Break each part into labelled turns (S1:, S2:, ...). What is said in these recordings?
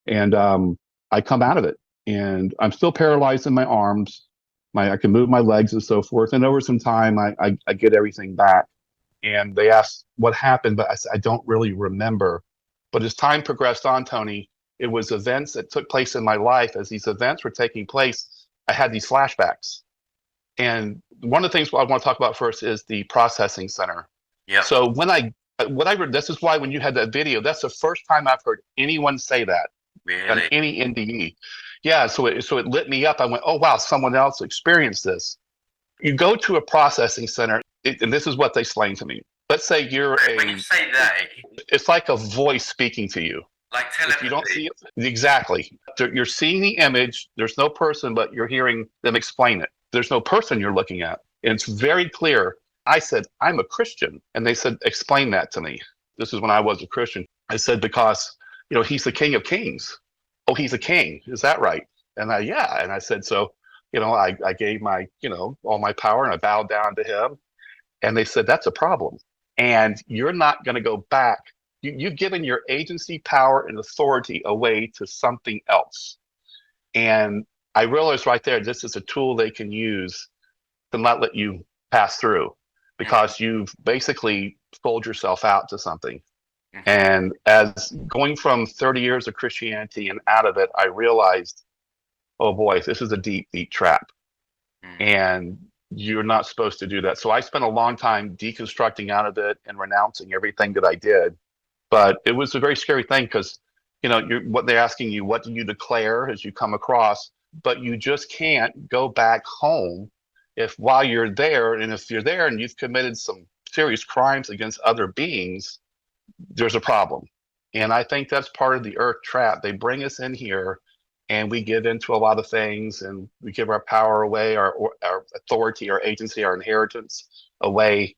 S1: And I come out of it, and I'm still paralyzed in my arms. I can move my legs and so forth. And over some time, I get everything back. And they asked what happened, but I said, I don't really remember. But as time progressed on, Tony, it was events that took place in my life. As these events were taking place, I had these flashbacks. And one of the things I want to talk about first is the processing center.
S2: Yep.
S1: So this is why when you had that video, that's the first time I've heard anyone say that on
S2: Really?
S1: any NDE. Yeah, so it lit me up. I went, oh wow, someone else experienced this. You go to a processing center, and this is what they explained to me. Let's say
S2: When you say that,
S1: it's like a voice speaking to you.
S2: like
S1: If you don't
S2: telepathy.
S1: see it, exactly. You're seeing the image. There's no person, but you're hearing them explain it. There's no person you're looking at. And it's very clear. I said, I'm a Christian. And they said, explain that to me. This is when I was a Christian. I said, because, he's the King of Kings. Oh, he's a king. Is that right? Yeah. And I said, so, I gave my, all my power, and I bowed down to him. And they said, that's a problem. And you're not going to go back. You've given your agency, power, and authority away to something else. And I realized right there, this is a tool they can use to not let you pass through, because you've basically sold yourself out to something. And as going from 30 years of Christianity and out of it, I realized, oh boy, this is a deep, deep trap. And you're not supposed to do that. So I spent a long time deconstructing out of it and renouncing everything that I did. But it was a very scary thing, because, what they're asking you, what do you declare as you come across? But you just can't go back home while you're there. And if you're there and you've committed some serious crimes against other beings, there's a problem. And I think that's part of the earth trap. They bring us in here, and we give into a lot of things, and we give our power away, our authority, our agency, our inheritance away.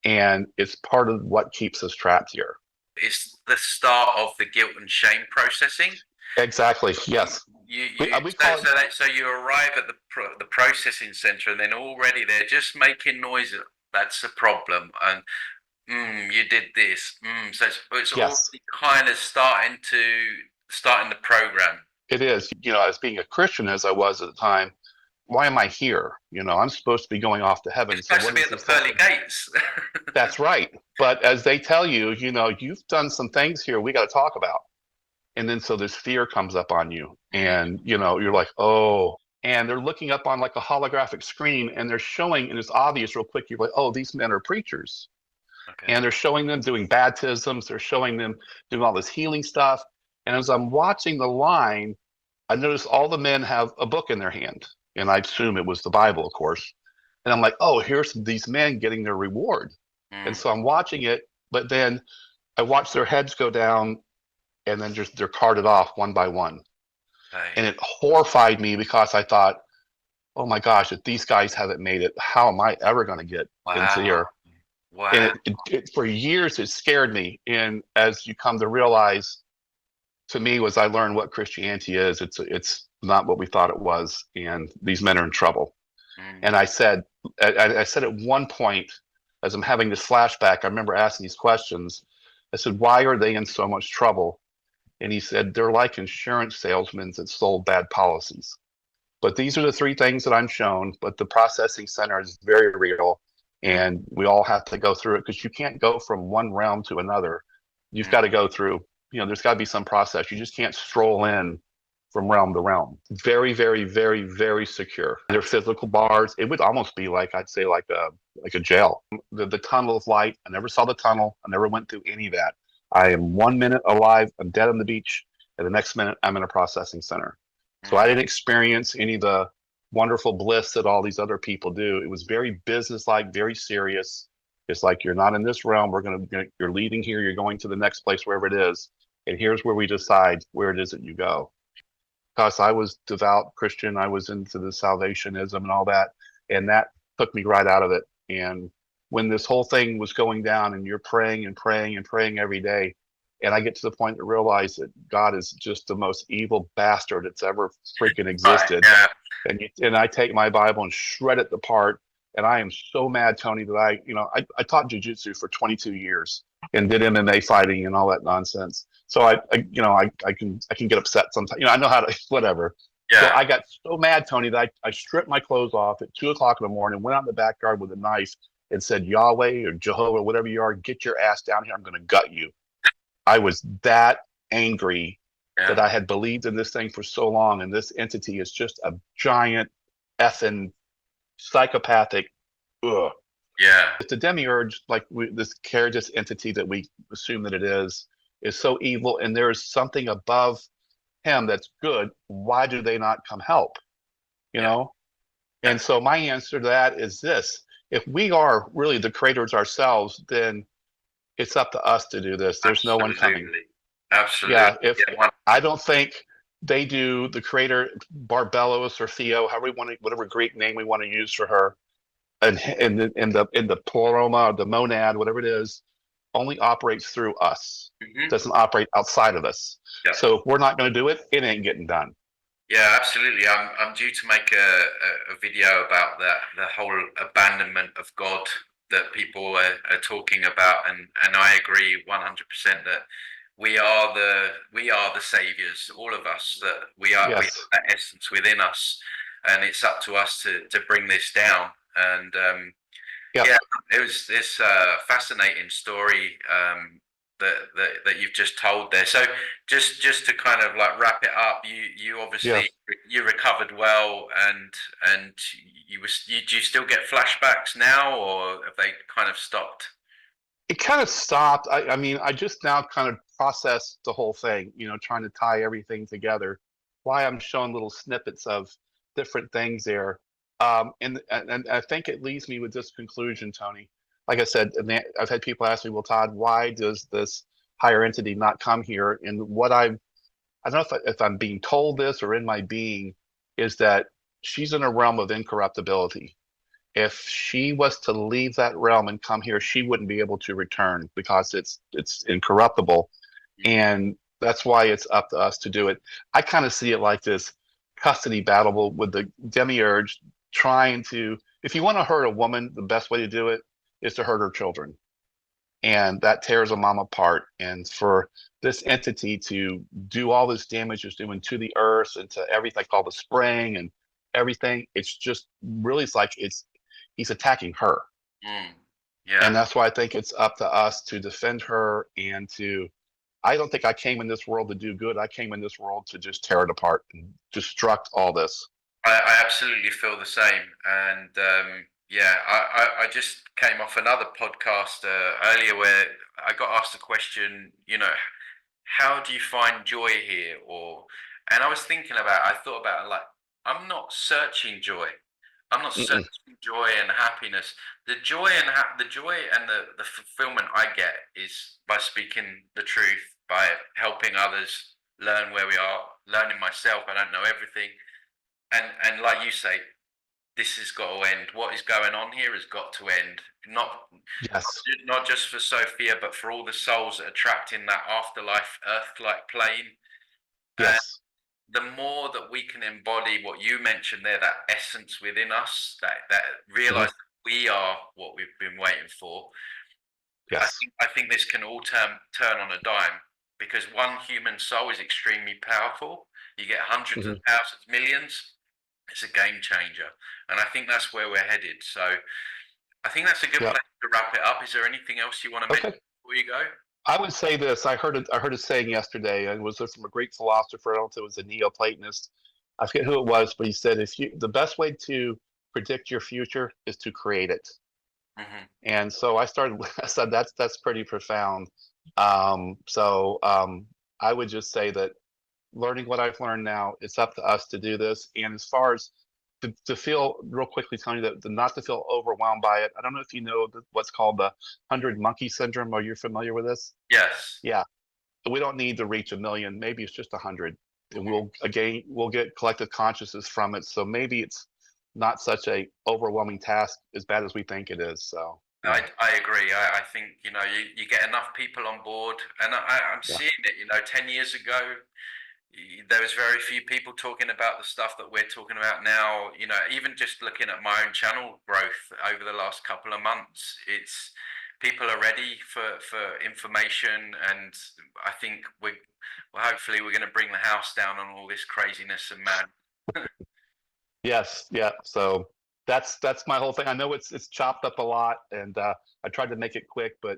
S1: And it's part of what keeps us trapped here.
S2: It's the start of the guilt and shame processing.
S1: Exactly. Yes.
S2: So you arrive at the processing center, and then already they're just making noise. That's the problem, and you did this. So it's
S1: Yes.
S2: already kind of starting the program.
S1: It is. As being a Christian as I was at the time, why am I here? I'm supposed to be going off to heaven.
S2: It's supposed to be at the pearly gates.
S1: That's right. But as they tell you, you've done some things here we got to talk about. And then so this fear comes up on you, and you're like, oh, and they're looking up on like a holographic screen, and they're showing, and it's obvious real quick, you're like, oh, these men are preachers. Okay. And they're showing them doing baptisms, they're showing them doing all this healing stuff. And as I'm watching the line, I noticed all the men have a book in their hand, and I assume it was the Bible, of course. And I'm like, oh, here's these men getting their reward. And so I'm watching it, but then I watch their heads go down, and then just they're carted off one by one. Right. And it horrified me, because I thought, oh my gosh, if these guys haven't made it, how am I ever going to get into here? Wow. And for years, it scared me. And as you come to realize, to me, as I learned what Christianity is, it's not what we thought it was. And these men are in trouble. And I said at one point, as I'm having this flashback, I remember asking these questions. I said, why are they in so much trouble? And he said, they're like insurance salesmen that sold bad policies. But these are the three things that I'm shown. But the processing center is very real. And we all have to go through it, because you can't go from one realm to another. You've got to go through, there's got to be some process. You just can't stroll in from realm to realm. Very, very, very, very secure. They're physical bars. It would almost be like, I'd say, like a jail. The tunnel of light, I never saw the tunnel. I never went through any of that. I am 1 minute alive, I'm dead on the beach, and the next minute I'm in a processing center. So I didn't experience any of the wonderful bliss that all these other people do. It was very businesslike, very serious. It's like, you're not in this realm. You're leaving here. You're going to the next place, wherever it is. And here's where we decide where it is that you go. Because I was devout Christian, I was into the salvationism and all that. And that took me right out of it. And when this whole thing was going down, and you're praying and praying and praying every day, and I get to the point to realize that God is just the most evil bastard that's ever freaking existed. And I take my Bible and shred it apart. And I am so mad, Tony, that I taught jiu-jitsu for 22 years. and did MMA fighting and all that nonsense. So I can get upset sometimes. I know how to whatever. So
S2: Yeah.
S1: I got so mad, Tony, that I stripped my clothes off at 2 o'clock in the morning, went out in the backyard with a knife, and said, Yahweh or Jehovah, whatever you are, get your ass down here. I'm going to gut you. I was that angry that
S2: Yeah.
S1: I had believed in this thing for so long, and this entity is just a giant effing psychopathic. Ugh.
S2: Yeah.
S1: It's a demiurge, like this Caritas entity that we assume that it is so evil, and there is something above him that's good. Why do they not come help? You
S2: Yeah.
S1: know? And so my answer to that is this: if we are really the creators ourselves, then it's up to us to do this. There's no one coming.
S2: Absolutely. Absolutely.
S1: Yeah, if
S2: Yeah. One.
S1: I don't think they do, the creator Barbelos or Theo, however we want to, whatever Greek name we want to use for her, and in the pleroma, the monad, whatever it is, only operates through us.
S2: Mhm.
S1: Doesn't operate outside of us.
S2: Yeah.
S1: So if we're not going to do it, it ain't getting done.
S2: Yeah, absolutely. I'm due to make a video about the whole abandonment of God that people are talking about, and I agree 100% that we are the saviors, all of us. That we
S1: Yes.
S2: have that essence within us, and it's up to us to bring this down. And
S1: Yep.
S2: yeah, it was this fascinating story that you've just told there. So just to kind of like wrap it up, you obviously
S1: Yes.
S2: you recovered well, and do you still get flashbacks now, or have they kind of stopped?
S1: It kind of stopped. I mean, I just now kind of processed the whole thing, trying to tie everything together. Why I'm showing little snippets of different things there. And I think it leaves me with this conclusion, Tony. Like I said, I've had people ask me, well, Todd, why does this higher entity not come here? And I don't know if I'm being told this or in my being, is that she's in a realm of incorruptibility. If she was to leave that realm and come here, she wouldn't be able to return because it's incorruptible,
S2: Mm.
S1: and that's why it's up to us to do it. I kind of see it like this custody battle with the demiurge trying to. If you want to hurt a woman, the best way to do it is to hurt her children, and that tears a mom apart. And for this entity to do all this damage it's doing to the earth and to everything, like all the spring and everything, it's just really, it's like he's attacking her.
S2: Mm.
S1: And
S2: Yeah.
S1: that's why I think it's up to us to defend her and to. I don't think I came in this world to do good. I came in this world to just tear it apart and destruct all this.
S2: I absolutely feel the same, and yeah, I just came off another podcast earlier where I got asked a question. How do you find joy here? And I was thinking about, I thought about it, like, I'm not searching joy. I'm not
S1: Mm-mm.
S2: searching joy and happiness. The joy and the fulfillment I get is by speaking the truth, by helping others learn where we are, learning myself. I don't know everything, and like you say, this has got to end. What is going on here has got to end.
S1: Yes.
S2: Not just for Sophia, but for all the souls that are trapped in that afterlife, earth-like plane. And
S1: Yes.
S2: the more that we can embody what you mentioned there, that essence within us, that
S1: Hmm.
S2: realize that we are what we've been waiting for.
S1: Yes.
S2: I think this can all turn on a dime, because one human soul is extremely powerful. You get hundreds of
S1: Hmm.
S2: thousands, millions. It's a game changer, and I think that's where we're headed. So I think that's a good
S1: Yeah.
S2: place to wrap it up. Is there anything else you want to mention
S1: Okay.
S2: before you go?
S1: I would say this. I heard a saying yesterday, and it was from a Greek philosopher. I don't know if it was a Neoplatonist. I forget who it was, but he said, "If you, the best way to predict your future is to create it."
S2: Hmm.
S1: And so I started. I said that's pretty profound. So I would just say that learning what I've learned now, it's up to us to do this. And as far as to feel real quickly, Tony, that not to feel overwhelmed by it. I don't know if you know what's called the 100 monkey syndrome. Are you familiar with this?
S2: Yes.
S1: Yeah, we don't need to reach a million. Maybe it's just 100, and
S2: Hmm.
S1: we'll get collective consciousness from it. So maybe it's not such a overwhelming task as bad as we think it is. So yeah,
S2: I agree. I think you get enough people on board, and I'm
S1: yeah,
S2: seeing it. 10 years ago, there was very few people talking about the stuff that we're talking about now. Even just looking at my own channel growth over the last couple of months, it's people are ready for information, and I think hopefully we're going to bring the house down on all this craziness and mad.
S1: Yes, yeah. So that's my whole thing. I know it's chopped up a lot, and I tried to make it quick, but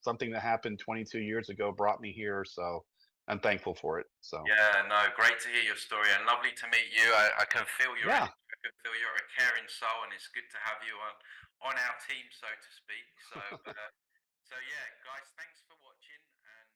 S1: something that happened 22 years ago brought me here, so I'm thankful for it. So
S2: Yeah, no, great to hear your story and lovely to meet you. I can feel your
S1: yeah,
S2: energy. I can feel you're a caring soul, and it's good to have you on our team, so to speak. So, so yeah, guys, thanks for watching. And